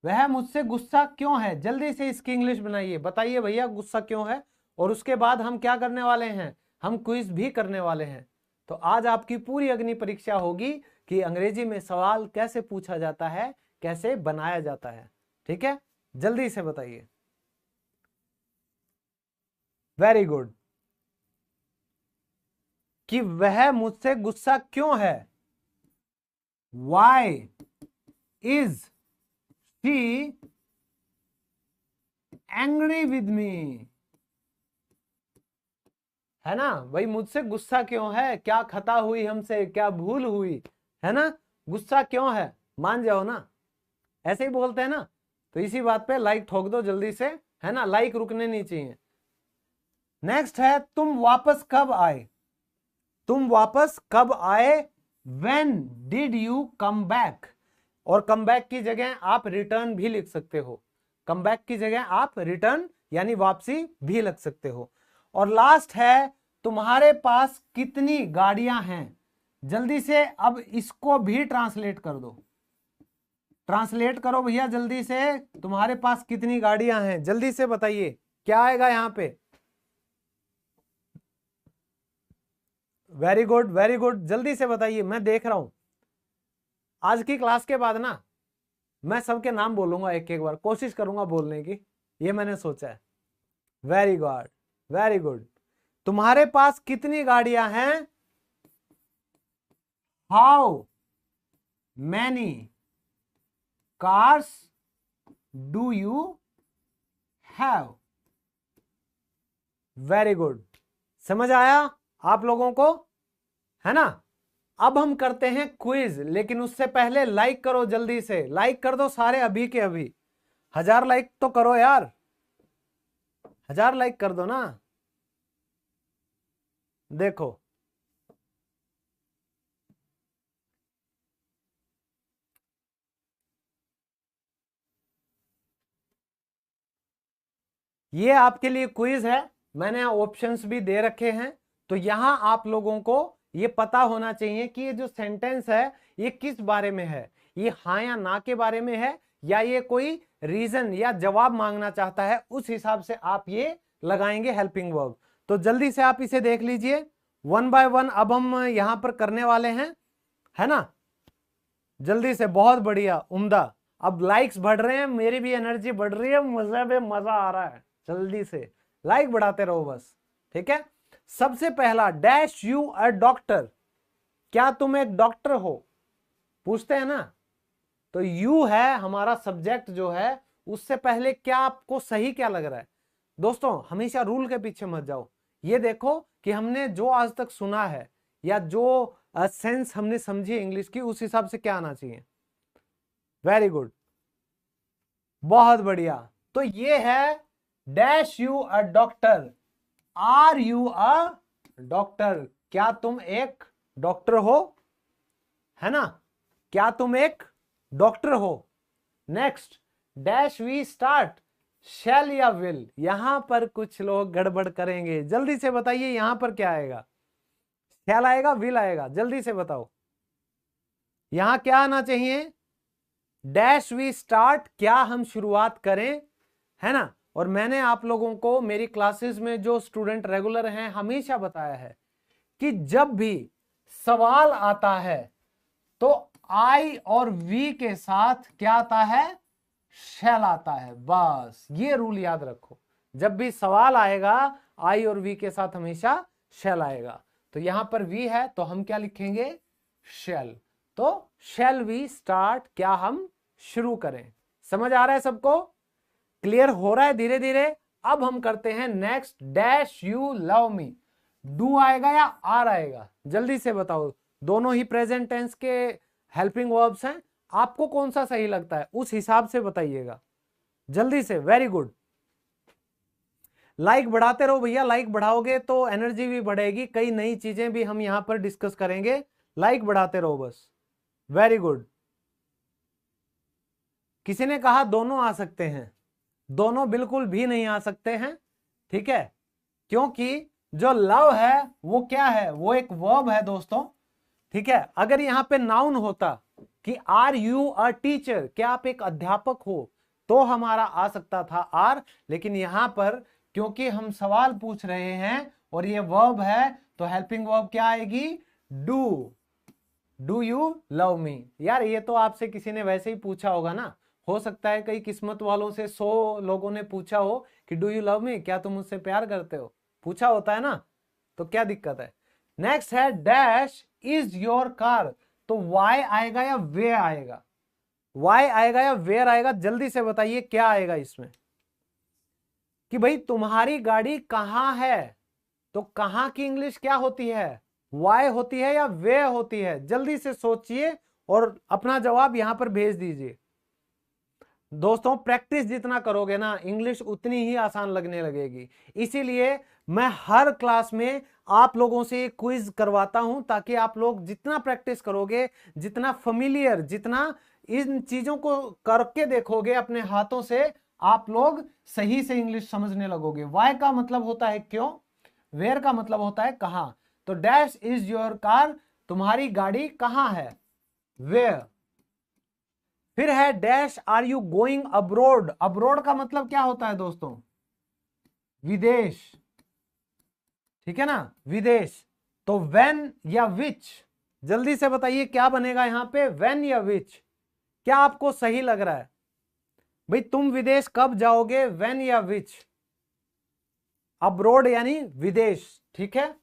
वह मुझसे गुस्सा क्यों है, जल्दी से इसकी इंग्लिश बनाइए, बताइए भैया गुस्सा क्यों है। और उसके बाद हम क्या करने वाले हैं, हम क्विज भी करने वाले हैं। तो आज आपकी पूरी अग्नि परीक्षा होगी कि अंग्रेजी में सवाल कैसे पूछा जाता है, कैसे बनाया जाता है। ठीक है, जल्दी से बताइए। वेरी गुड, कि वह मुझसे गुस्सा क्यों है, why is she angry with me, है ना भाई, मुझसे गुस्सा क्यों है, क्या खता हुई हमसे, क्या भूल हुई, है ना, गुस्सा क्यों है, मान जाओ ना, ऐसे ही बोलते हैं ना। तो इसी बात पे लाइक ठोक दो जल्दी से, है ना, लाइक रुकने नहीं चाहिए। नेक्स्ट है तुम वापस कब आए, तुम वापस कब आए, when did you come back. और कम बैक की जगह आप रिटर्न भी लिख सकते हो, कम बैक की जगह आप रिटर्न यानी वापसी भी लिख सकते हो। और लास्ट है तुम्हारे पास कितनी गाड़ियां हैं, जल्दी से अब इसको भी ट्रांसलेट कर दो, ट्रांसलेट करो भैया जल्दी से, तुम्हारे पास कितनी गाड़ियां हैं, जल्दी से बताइए क्या आएगा यहां पे। वेरी गुड, वेरी गुड, जल्दी से बताइए, मैं देख रहा हूं। आज की क्लास के बाद ना मैं सबके नाम बोलूंगा एक एक बार, कोशिश करूंगा बोलने की, ये मैंने सोचा है। वेरी गुड, वेरी गुड, तुम्हारे पास कितनी गाड़ियां हैं, how many cars do you have. Very good, समझ आया आप लोगों को, है ना। अब हम करते हैं क्विज, लेकिन उससे पहले लाइक करो, जल्दी से लाइक कर दो सारे, अभी के अभी 1000 लाइक तो करो यार, 1000 लाइक कर दो ना। देखो, ये आपके लिए क्विज है, मैंने ऑप्शंस भी दे रखे हैं। तो यहां आप लोगों को ये पता होना चाहिए कि ये जो सेंटेंस है ये किस बारे में है, ये हाँ या ना के बारे में है, या ये कोई रीजन या जवाब मांगना चाहता है, उस हिसाब से आप ये लगाएंगे हेल्पिंग वर्ब। तो जल्दी से आप इसे देख लीजिए, वन बाय वन अब हम यहां पर करने वाले हैं, है ना, जल्दी से, बहुत बढ़िया, उम्दा। अब लाइक्स बढ़ रहे हैं, मेरी भी एनर्जी बढ़ रही है, मजे में मजा आ रहा है, जल्दी से लाइक बढ़ाते रहो बस। ठीक है, सबसे पहला, डैश यू अ डॉक्टर, क्या तुम एक डॉक्टर हो, पूछते हैं ना। तो यू है हमारा सब्जेक्ट जो है, उससे पहले क्या आपको सही क्या लग रहा है। दोस्तों हमेशा रूल के पीछे मत जाओ, ये देखो कि हमने जो आज तक सुना है या जो सेंस हमने समझी इंग्लिश की, उस हिसाब से क्या आना चाहिए। वेरी गुड, बहुत बढ़िया। तो ये है dash you a doctor, are you a doctor, क्या तुम एक डॉक्टर हो, है ना, क्या तुम एक डॉक्टर हो। नेक्स्ट, डैश वी स्टार्ट, शैल या विल। यहां पर कुछ लोग गड़बड़ करेंगे, जल्दी से बताइए यहां पर क्या आएगा, शैल आएगा, विल आएगा, जल्दी से बताओ। यहां क्या आना चाहिए, डैश वी स्टार्ट, क्या हम शुरुआत करें, है ना। और मैंने आप लोगों को मेरी क्लासेस में जो स्टूडेंट रेगुलर हैं हमेशा बताया है कि जब भी सवाल आता है तो आई और वी के साथ क्या आता है, शैल आता है। बस ये रूल याद रखो, जब भी सवाल आएगा आई और वी के साथ हमेशा शैल आएगा। तो यहां पर वी है तो हम क्या लिखेंगे, शैल। तो शैल वी स्टार्ट, क्या हम शुरू करें। समझ आ रहा है सबको, क्लियर हो रहा है धीरे धीरे। अब हम करते हैं next, dash you love me. Do आएगा या आर आएगा, जल्दी से बताओ। दोनों ही प्रेजेंट टेंस के हेल्पिंग वर्ब्स हैं, आपको कौन सा सही लगता है उस हिसाब से बताइएगा जल्दी से। वेरी गुड, लाइक बढ़ाते रहो भैया, लाइक बढ़ाओगे तो एनर्जी भी बढ़ेगी, कई नई चीजें भी हम यहां पर डिस्कस करेंगे। लाइक बढ़ाते रहो बस। Very good. किसी ने कहा दोनों आ सकते हैं, दोनों बिल्कुल भी नहीं आ सकते हैं, ठीक है, क्योंकि जो लव है वो क्या है, वो एक वर्ब है दोस्तों, ठीक है। अगर यहां पे नाउन होता कि आर यू अ टीचर, क्या आप एक अध्यापक हो, तो हमारा आ सकता था आर। लेकिन यहां पर क्योंकि हम सवाल पूछ रहे हैं और ये वर्ब है तो हेल्पिंग वर्ब क्या आएगी, do. Do you love me. यार ये तो आपसे किसी ने वैसे ही पूछा होगा ना, हो सकता है कई किस्मत वालों से 100 लोगों ने पूछा हो कि डू यू लव मी, क्या तुम मुझसे प्यार करते हो, पूछा होता है ना, तो क्या दिक्कत है। नेक्स्ट है डैश इज योर कार, तो वाई आएगा या वे आएगा, वाई आएगा या वेयर आएगा, जल्दी से बताइए क्या आएगा इसमें। कि भाई तुम्हारी गाड़ी कहां है, तो कहां की इंग्लिश क्या होती है, वाई होती है या वे होती है, जल्दी से सोचिए और अपना जवाब यहां पर भेज दीजिए। दोस्तों प्रैक्टिस जितना करोगे ना इंग्लिश उतनी ही आसान लगने लगेगी, इसीलिए मैं हर क्लास में आप लोगों से क्विज करवाता हूं ताकि आप लोग जितना प्रैक्टिस करोगे, जितना फेमिलियर, जितना इन चीजों को करके देखोगे अपने हाथों से, आप लोग सही से इंग्लिश समझने लगोगे। वाई का मतलब होता है क्यों, वेयर का मतलब होता है कहां। तो डैश इज योर कार, तुम्हारी गाड़ी कहां है, वेयर। फिर है dash are you going abroad, abroad का मतलब क्या होता है दोस्तों, विदेश, ठीक है ना, विदेश। तो व्हेन या विच, जल्दी से बताइए क्या बनेगा यहां पे, व्हेन या विच, क्या आपको सही लग रहा है भाई, तुम विदेश कब जाओगे, व्हेन या विच, अब्रोड यानी विदेश, ठीक है।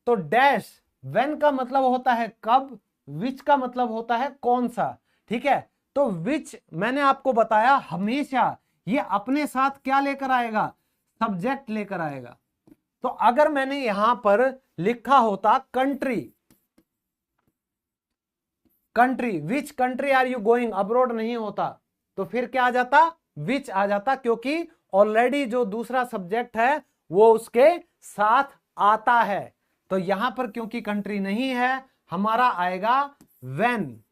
तो डैश व्हेन का मतलब होता है कब, विच का मतलब होता है कौन सा, ठीक है। तो विच मैंने आपको बताया हमेशा ये अपने साथ क्या लेकर आएगा, सब्जेक्ट लेकर आएगा। तो अगर मैंने यहां पर लिखा होता country, country, which country are you going, abroad नहीं होता, तो फिर क्या आ जाता, विच आ जाता, क्योंकि ऑलरेडी जो दूसरा सब्जेक्ट है वो उसके साथ आता है। तो यहां पर क्योंकि कंट्री नहीं है, हमारा आएगा व्हेन,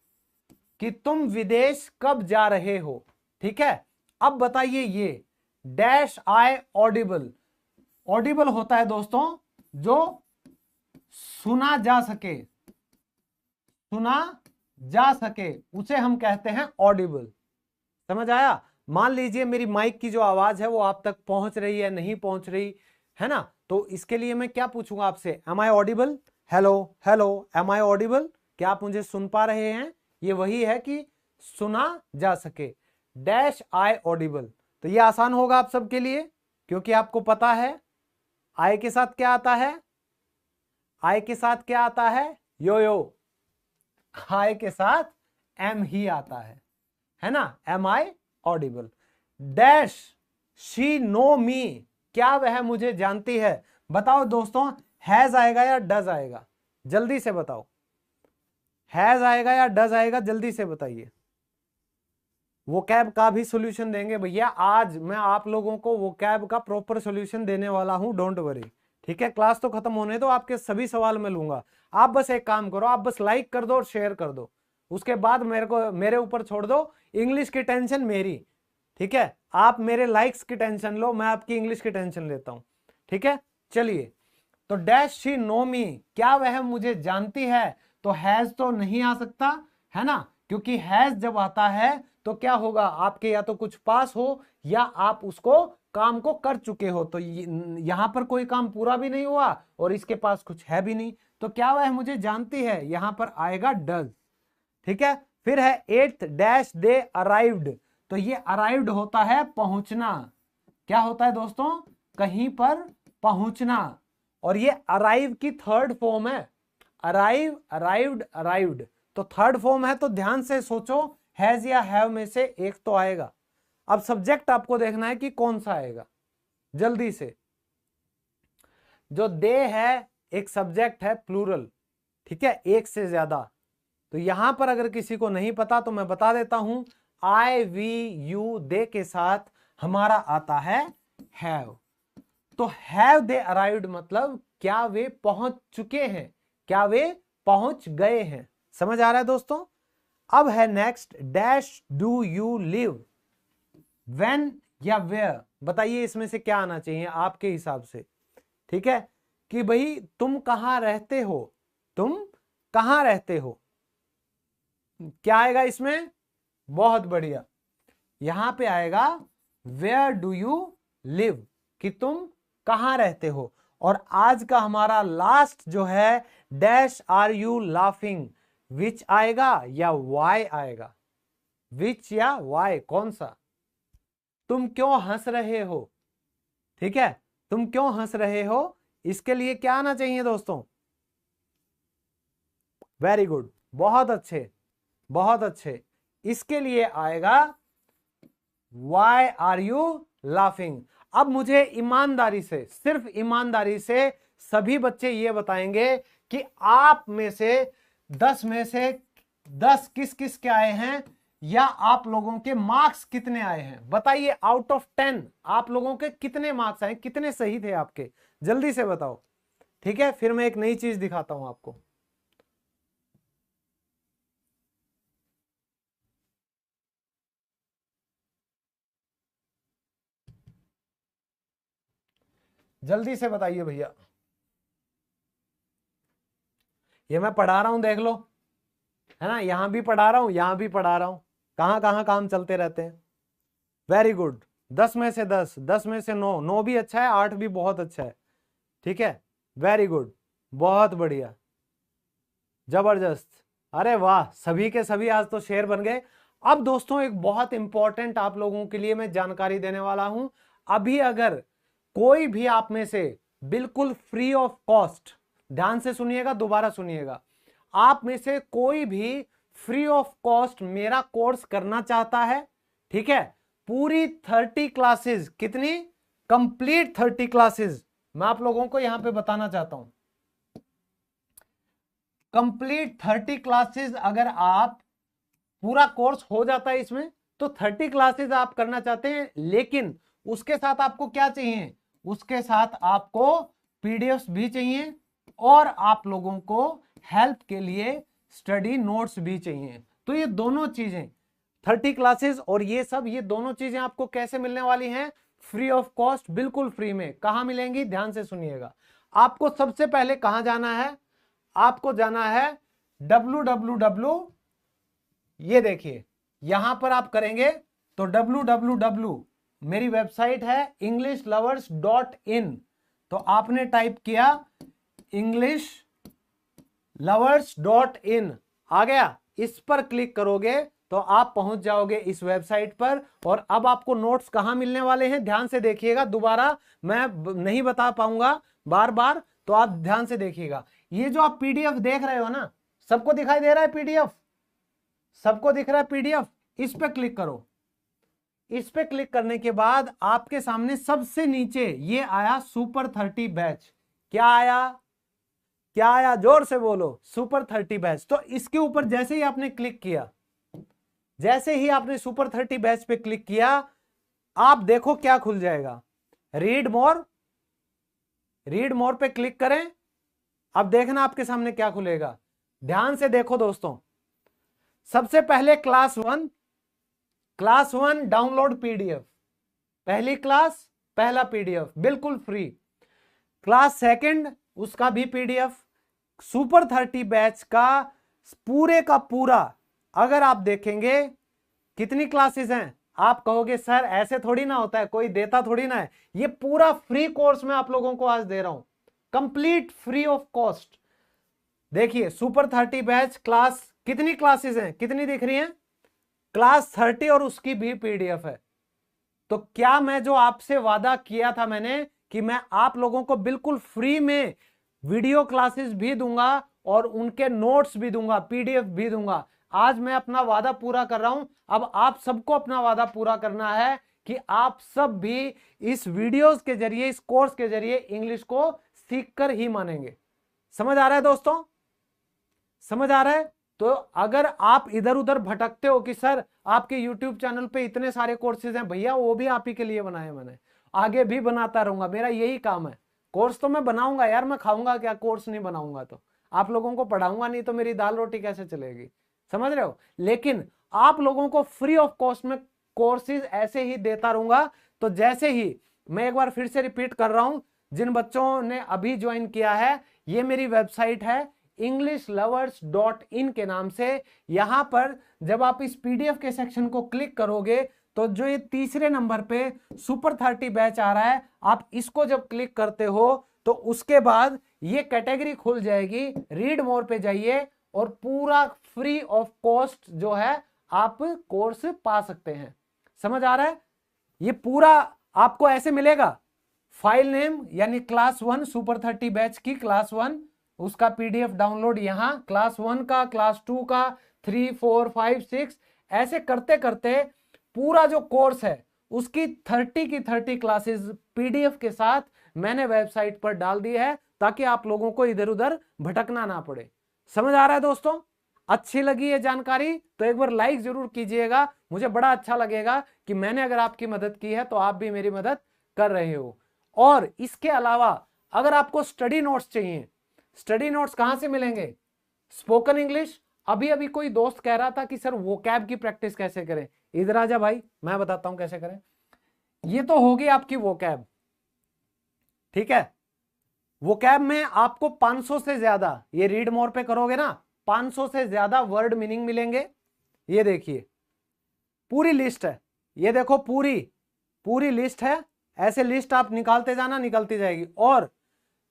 कि तुम विदेश कब जा रहे हो, ठीक है। अब बताइए ये डैश आई ऑडिबल, ऑडिबल होता है दोस्तों जो सुना जा सके, सुना जा सके उसे हम कहते हैं ऑडिबल। समझ आया। मान लीजिए मेरी माइक की जो आवाज है वो आप तक पहुंच रही है, नहीं पहुंच रही है ना, तो इसके लिए मैं क्या पूछूंगा आपसे, am I audible, hello hello am I audible, क्या आप मुझे सुन पा रहे हैं, ये वही है कि सुना जा सके, डैश आई ऑडिबल। तो ये आसान होगा आप सबके लिए क्योंकि आपको पता है आई के साथ क्या आता है, आई के साथ क्या आता है, यो यो, आई के साथ एम ही आता है ना, am I audible. Does she know me, क्या वह मुझे जानती है, बताओ दोस्तों, हैज आएगा या डज आएगा, जल्दी से बताओ, हैज आएगा या डज आएगा, जल्दी से बताइए। वो कैब का भी सॉल्यूशन देंगे भैया, आज मैं आप लोगों को वो कैब का प्रॉपर सॉल्यूशन देने वाला हूं, डोंट वरी, ठीक है। क्लास तो खत्म होने दो, आपके सभी सवाल मैं लूंगा। आप बस एक काम करो, आप बस लाइक कर दो और शेयर कर दो, उसके बाद मेरे ऊपर छोड़ दो, इंग्लिश की टेंशन मेरी, ठीक है। आप मेरे लाइक्स की टेंशन लो, मैं आपकी इंग्लिश की टेंशन लेता हूं, ठीक है। चलिए, तो डैश शी नो मी, क्या वह मुझे जानती है, तो हैज तो नहीं आ सकता है ना, क्योंकि हैज जब आता है तो क्या होगा, आपके या तो कुछ पास हो या आप उसको काम को कर चुके हो, तो यहां पर कोई काम पूरा भी नहीं हुआ और इसके पास कुछ है भी नहीं, तो क्या वह मुझे जानती है, यहां पर आएगा डज, ठीक है। फिर है एट्थ डैश दे अराइव्ड, तो ये अराइव्ड होता है पहुंचना, क्या होता है दोस्तों, कहीं पर पहुंचना, और ये अराइव की थर्ड फॉर्म है, अराइव, अराइव्ड, अराइव्ड, तो थर्ड फॉर्म है, तो ध्यान से सोचो, हैज या हैव में से एक तो आएगा। अब सब्जेक्ट आपको देखना है कि कौन सा आएगा, जल्दी से। जो दे है एक सब्जेक्ट है प्लूरल, ठीक है, एक से ज्यादा, तो यहां पर अगर किसी को नहीं पता तो मैं बता देता हूं, आई वी यू दे के साथ हमारा आता है हैव, तो हैव दे अराइव्ड मतलब क्या वे पहुंच चुके हैं, क्या वे पहुंच गए हैं, समझ आ रहा है दोस्तों। अब है next dash do you live, when या वेयर, बताइए इसमें से क्या आना चाहिए आपके हिसाब से, ठीक है, कि भाई तुम कहां रहते हो, तुम कहां रहते हो, क्या आएगा इसमें, बहुत बढ़िया, यहां पे आएगा वेयर डू यू लिव, कि तुम कहां रहते हो। और आज का हमारा लास्ट जो है डैश आर यू लाफिंग, विच आएगा या वाई आएगा, विच या वाई, कौन सा, तुम क्यों हंस रहे हो, ठीक है, तुम क्यों हंस रहे हो, इसके लिए क्या आना चाहिए दोस्तों, वेरी गुड, बहुत अच्छे, बहुत अच्छे, इसके लिए आएगा वाई आर यू लाफिंग। अब मुझे ईमानदारी से, सिर्फ ईमानदारी से सभी बच्चे ये बताएंगे कि आप में से 10 में से 10 किस किस के आए हैं, या आप लोगों के मार्क्स कितने आए हैं, बताइए, आउट ऑफ 10 आप लोगों के कितने मार्क्स आए, कितने सही थे आपके, जल्दी से बताओ, ठीक है। फिर मैं एक नई चीज दिखाता हूं आपको, जल्दी से बताइए भैया, ये मैं पढ़ा रहा हूं देख लो, है ना, यहां भी पढ़ा रहा हूं, यहां भी पढ़ा रहा हूं, कहां कहां काम चलते रहते हैं, वेरी गुड, 10 में से 10, 10 में से 9, 9 भी अच्छा है, 8 भी बहुत अच्छा है, ठीक है, वेरी गुड, बहुत बढ़िया, जबरदस्त, अरे वाह, सभी के सभी आज तो शेर बन गए। अब दोस्तों एक बहुत इंपॉर्टेंट आप लोगों के लिए मैं जानकारी देने वाला हूं, अभी अगर कोई भी आप में से बिल्कुल फ्री ऑफ कॉस्ट, ध्यान से सुनिएगा, दोबारा सुनिएगा, आप में से कोई भी फ्री ऑफ कॉस्ट मेरा कोर्स करना चाहता है, ठीक है, पूरी 30 क्लासेस, कितनी, कंप्लीट 30 क्लासेस, मैं आप लोगों को यहां पे बताना चाहता हूं, कंप्लीट 30 क्लासेस, अगर आप पूरा कोर्स हो जाता है इसमें, तो 30 क्लासेस आप करना चाहते हैं, लेकिन उसके साथ आपको क्या चाहिए, उसके साथ आपको पीडीएफ्स भी चाहिए और आप लोगों को हेल्प के लिए स्टडी नोट्स भी चाहिए, तो ये दोनों चीजें 30 क्लासेस और ये सब, ये दोनों चीजें आपको कैसे मिलने वाली हैं, फ्री ऑफ कॉस्ट, बिल्कुल फ्री में, कहां मिलेंगी, ध्यान से सुनिएगा। आपको सबसे पहले कहां जाना है, आपको जाना है www, ये देखिए यहां पर आप करेंगे तो www, मेरी वेबसाइट है englishlovers.in, तो आपने टाइप किया englishlovers.in, आ गया, इस पर क्लिक करोगे तो आप पहुंच जाओगे इस वेबसाइट पर, और अब आपको नोट्स कहां मिलने वाले हैं, ध्यान से देखिएगा, दोबारा मैं नहीं बता पाऊंगा बार बार, तो आप ध्यान से देखिएगा, ये जो आप पीडीएफ देख रहे हो ना, सबको दिखाई दे रहा है पीडीएफ, सबको दिख रहा है पीडीएफ, इस पे क्लिक करो, इस पे क्लिक करने के बाद आपके सामने सबसे नीचे ये आया सुपर 30 बैच, क्या आया, क्या आया, जोर से बोलो, सुपर 30 बैच, तो इसके ऊपर जैसे ही आपने क्लिक किया, जैसे ही आपने सुपर 30 बैच पे क्लिक किया, आप देखो क्या खुल जाएगा, रीड मोर, रीड मोर पे क्लिक करें, अब देखना आपके सामने क्या खुलेगा, ध्यान से देखो दोस्तों, सबसे पहले क्लास वन डाउनलोड पीडीएफ, पहली क्लास पहला पीडीएफ बिल्कुल फ्री। क्लास सेकंड उसका भी पीडीएफ। सुपर 30 बैच का पूरा अगर आप देखेंगे कितनी क्लासेस हैं, आप कहोगे सर ऐसे थोड़ी ना होता है, कोई देता थोड़ी ना है। ये पूरा फ्री कोर्स मैं आप लोगों को आज दे रहा हूं, कंप्लीट फ्री ऑफ कॉस्ट। देखिए सुपर 30 बैच क्लास, कितनी क्लासेस हैं, कितनी दिख रही हैं? क्लास 30 और उसकी भी पीडीएफ है। तो क्या मैं जो आपसे वादा किया था मैंने कि मैं आप लोगों को बिल्कुल फ्री में वीडियो क्लासेस भी दूंगा और उनके नोट्स भी दूंगा, पीडीएफ भी दूंगा, आज मैं अपना वादा पूरा कर रहा हूं। अब आप सबको अपना वादा पूरा करना है कि आप सब भी इस वीडियोस के जरिए, इस कोर्स के जरिए इंग्लिश को सीखकर ही मानेंगे। समझ आ रहा है दोस्तों? समझ आ रहा है? तो अगर आप इधर उधर भटकते हो कि सर आपके YouTube चैनल पे इतने सारे कोर्सेज हैं, भैया वो भी आप ही के लिए बनाए मैंने, आगे भी बनाता रहूंगा, मेरा यही काम है। कोर्स तो मैं बनाऊंगा यार, मैं खाऊंगा क्या कोर्स नहीं बनाऊंगा तो? आप लोगों को पढ़ाऊंगा नहीं तो मेरी दाल रोटी कैसे चलेगी? समझ रहे हो? लेकिन आप लोगों को फ्री ऑफ कॉस्ट में कोर्सेज ऐसे ही देता रहूंगा। तो जैसे ही मैं एक बार फिर से रिपीट कर रहा हूं, जिन बच्चों ने अभी ज्वाइन किया है, ये मेरी वेबसाइट है EnglishLovers.in के नाम से। यहां पर जब आप इस पीडीएफ के सेक्शन को क्लिक करोगे तो जो ये तीसरे नंबर पे सुपर 30 बैच आ रहा है, आप इसको जब क्लिक करते हो तो उसके बाद ये कैटेगरी खुल जाएगी, रीड मोर पे जाइए और पूरा फ्री ऑफ कॉस्ट जो है आप कोर्स पा सकते हैं। समझ आ रहा है? ये पूरा आपको ऐसे मिलेगा, फाइल नेम यानी क्लास 1 सुपर 30 बैच की क्लास 1, उसका पीडीएफ डाउनलोड यहां, क्लास 1 का, क्लास 2 का, 3, 4, 5, 6 ऐसे करते करते पूरा जो कोर्स है उसकी 30 की 30 क्लासेस पीडीएफ के साथ मैंने वेबसाइट पर डाल दी है, ताकि आप लोगों को इधर उधर भटकना ना पड़े। समझ आ रहा है दोस्तों? अच्छी लगी ये जानकारी तो एक बार लाइक जरूर कीजिएगा, मुझे बड़ा अच्छा लगेगा कि मैंने अगर आपकी मदद की है तो आप भी मेरी मदद कर रहे हो। और इसके अलावा अगर आपको स्टडी नोट्स चाहिए, स्टडी नोट्स कहां से मिलेंगे? Spoken English. अभी अभी कोई दोस्त कह रहा था कि सर वोकैब की प्रैक्टिस कैसे करें। इधर आजा भाई, मैं बताता हूं कैसे करें। ये तो होगी आपकी वोकैब, ठीक है? वोकैब में आपको 500 से ज्यादा, ये रीड मोर पे करोगे ना, 500 से ज्यादा वर्ड मीनिंग मिलेंगे। ये देखिए पूरी लिस्ट है, ये देखो पूरी लिस्ट है। ऐसे लिस्ट आप निकालते जाना, निकलती जाएगी। और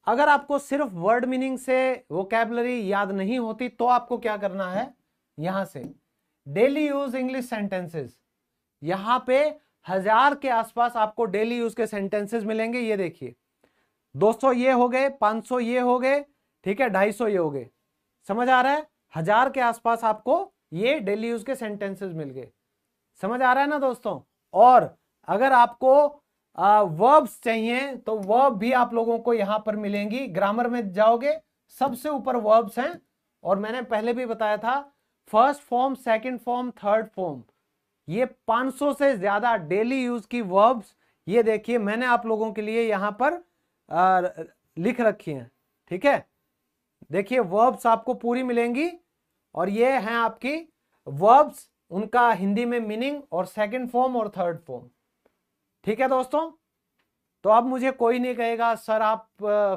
अगर आपको सिर्फ वर्ड मीनिंग से वोकैबुलरी याद नहीं होती तो आपको क्या करना है, यहां से डेली यूज इंग्लिश सेंटेंसेस, यहां पे 1000 के आसपास आपको डेली यूज के सेंटेंसेस मिलेंगे। ये देखिए 200 ये हो गए, 500 ये हो गए, ठीक है, 250 ये हो गए। समझ आ रहा है? 1000 के आसपास आपको ये डेली यूज के सेंटेंसेस मिल गए। समझ आ रहा है ना दोस्तों? और अगर आपको वर्ब्स चाहिए तो वर्ब भी आप लोगों को यहां पर मिलेंगी। ग्रामर में जाओगे, सबसे ऊपर वर्ब्स हैं, और मैंने पहले भी बताया था first form, second form, third form, ये 500 से ज्यादा डेली यूज की वर्ब्स, ये देखिए मैंने आप लोगों के लिए यहां पर लिख रखी हैं, ठीक है? देखिए वर्ब्स आपको पूरी मिलेंगी, और ये हैं आपकी वर्ब्स, उनका हिंदी में मीनिंग और सेकंड फॉर्म और थर्ड फॉर्म। ठीक है दोस्तों? तो अब मुझे कोई नहीं कहेगा सर आप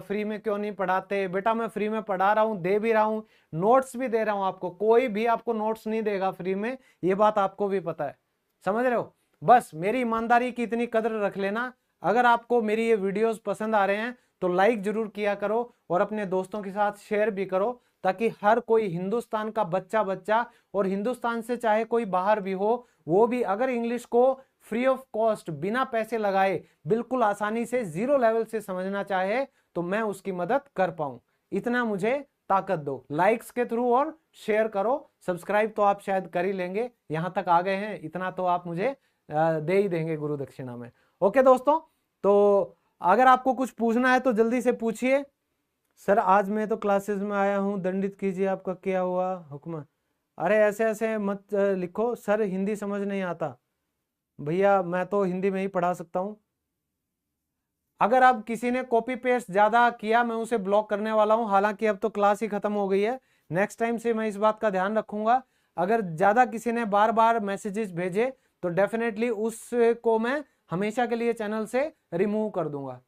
फ्री में क्यों नहीं पढ़ाते। बेटा मैं फ्री में पढ़ा रहा हूं, दे भी रहा हूं, नोट्स भी दे रहा हूं आपको। कोई भी आपको नोट्स नहीं देगा फ्री में, ये बात आपको भी पता है। समझ रहे हो? बस मेरी ईमानदारी की इतनी कदर रख लेना। अगर आपको मेरी ये वीडियोस पसंद आ रहे हैं तो लाइक जरूर किया करो और अपने दोस्तों के साथ शेयर भी करो, ताकि हर कोई हिंदुस्तान का बच्चा और हिंदुस्तान से चाहे कोई बाहर भी हो, वो भी अगर इंग्लिश को फ्री ऑफ कॉस्ट बिना पैसे लगाए बिल्कुल आसानी से जीरो लेवल से समझना चाहे तो मैं उसकी मदद कर पाऊं। इतना मुझे ताकत दो, लाइक्स के थ्रू और शेयर करो। सब्सक्राइब तो आप शायद कर ही लेंगे, यहां तक आ गए हैं, इतना तो आप मुझे दे ही देंगे गुरु दक्षिणा में। ओके दोस्तों, तो अगर आपको कुछ पूछना है तो जल्दी से पूछिए। सर आज मैं तो क्लासेस में आया हूं, दंडित कीजिए, आपका क्या हुआ हुक्म? अरे ऐसे ऐसे मत लिखो, सर हिंदी समझ नहीं आता। भैया मैं तो हिंदी में ही पढ़ा सकता हूं। अगर अब किसी ने कॉपी पेस्ट ज्यादा किया मैं उसे ब्लॉक करने वाला हूं। हालांकि अब तो क्लास ही खत्म हो गई है, नेक्स्ट टाइम से मैं इस बात का ध्यान रखूंगा। अगर ज़्यादा किसी ने बार बार मैसेजेस भेजे तो डेफिनेटली उसको मैं हमेशा के लिए चैनल से रिमूव कर दूंगा।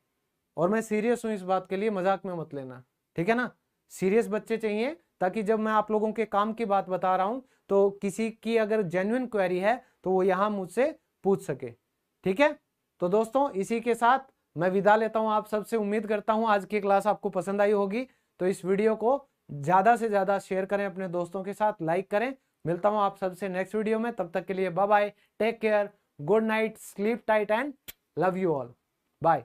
और मैं सीरियस हूं इस बात के लिए, मजाक में मत लेना, ठीक है ना। सीरियस बच्चे चाहिए, ताकि जब मैं आप लोगों के काम की बात बता रहा हूं तो किसी की अगर जेन्युइन क्वेरी है तो वो यहां मुझसे पूछ सके, ठीक है। तो दोस्तों इसी के साथ मैं विदा लेता हूं आप सबसे। उम्मीद करता हूं आज की क्लास आपको पसंद आई होगी। तो इस वीडियो को ज्यादा से ज्यादा शेयर करें अपने दोस्तों के साथ, लाइक करें। मिलता हूं आप सबसे नेक्स्ट वीडियो में, तब तक के लिए bye bye, take care, good night, sleep tight and love you all, bye.